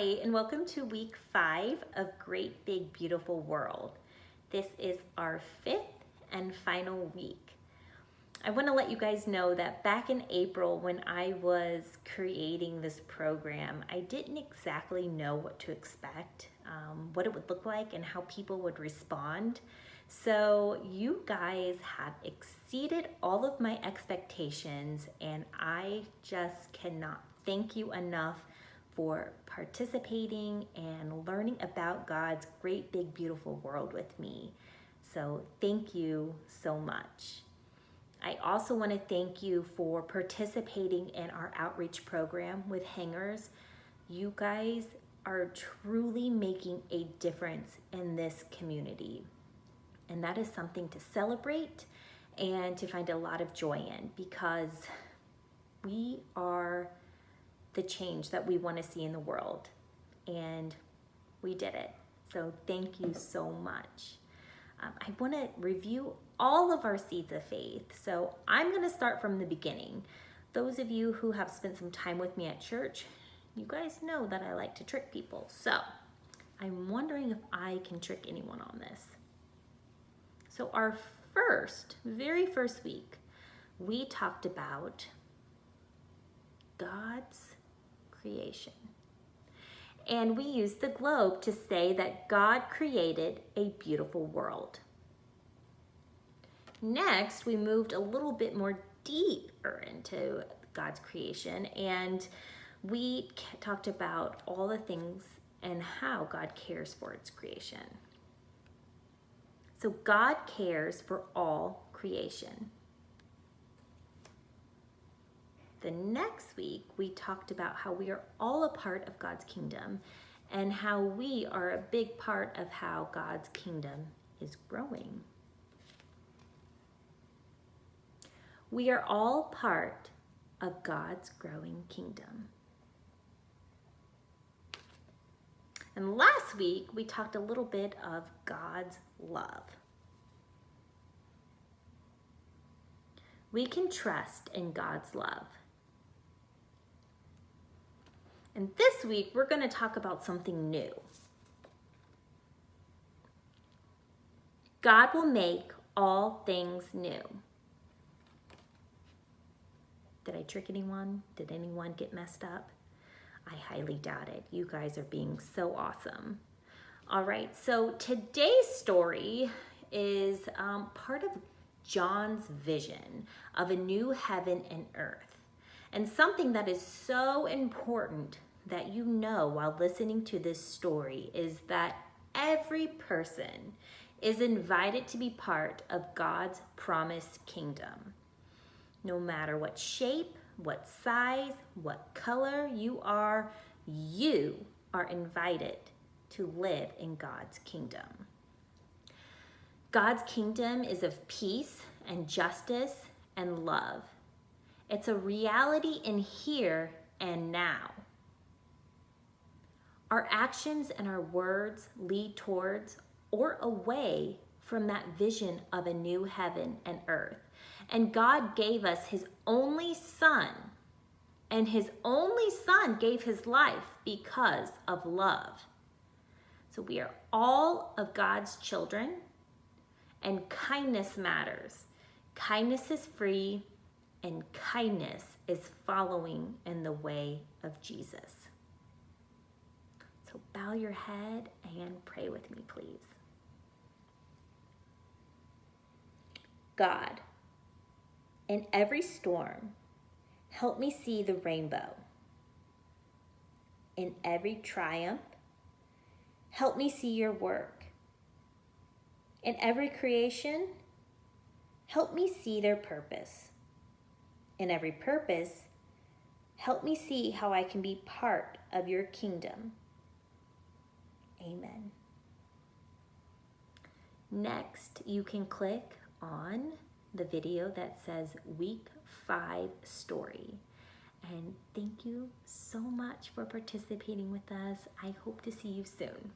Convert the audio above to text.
Hi, and welcome to week 5 of Great Big Beautiful World. This is our 5th and final week. I want to let you guys know that back in April when I was creating this program, I didn't exactly know what to expect, what it would look like, and how people would respond. So you guys have exceeded all of my expectations, and I just cannot thank you enough for participating and learning about God's great big beautiful world with me. So thank you so much. I also want to thank you for participating in our outreach program with Hangers. You guys are truly making a difference in this community. And that is something to celebrate and to find a lot of joy in, because we are the change that we want to see in the world. And we did it. So thank you so much. I want to review all of our seeds of faith. So I'm going to start from the beginning. Those of you who have spent some time with me at church, you guys know that I like to trick people. So I'm wondering if I can trick anyone on this. So our very first week, we talked about God's creation. And we used the globe to say that God created a beautiful world. Next, we moved a little bit more deeper into God's creation, and we talked about all the things and how God cares for its creation. So God cares for all creation. The next week, we talked about how we are all a part of God's kingdom and how we are a big part of how God's kingdom is growing. We are all part of God's growing kingdom. And last week, we talked a little bit of God's love. We can trust in God's love. And this week, we're going to talk about something new. God will make all things new. Did I trick anyone? Did anyone get messed up? I highly doubt it. You guys are being so awesome. All right, so today's story is part of John's vision of a new heaven and earth. And something that is so important that you know while listening to this story is that every person is invited to be part of God's promised kingdom. No matter what shape, what size, what color you are invited to live in God's kingdom. God's kingdom is of peace and justice and love. It's a reality in here and now. Our actions and our words lead towards or away from that vision of a new heaven and earth. And God gave us his only son, and his only son gave his life because of love. So we are all of God's children, and kindness matters. Kindness is free, and kindness is following in the way of Jesus. So bow your head and pray with me, please. God, in every storm, help me see the rainbow. In every triumph, help me see your work. In every creation, help me see their purpose. In every purpose, help me see how I can be part of your kingdom. Amen. Next, you can click on the video that says Week 5 Story. And thank you so much for participating with us. I hope to see you soon.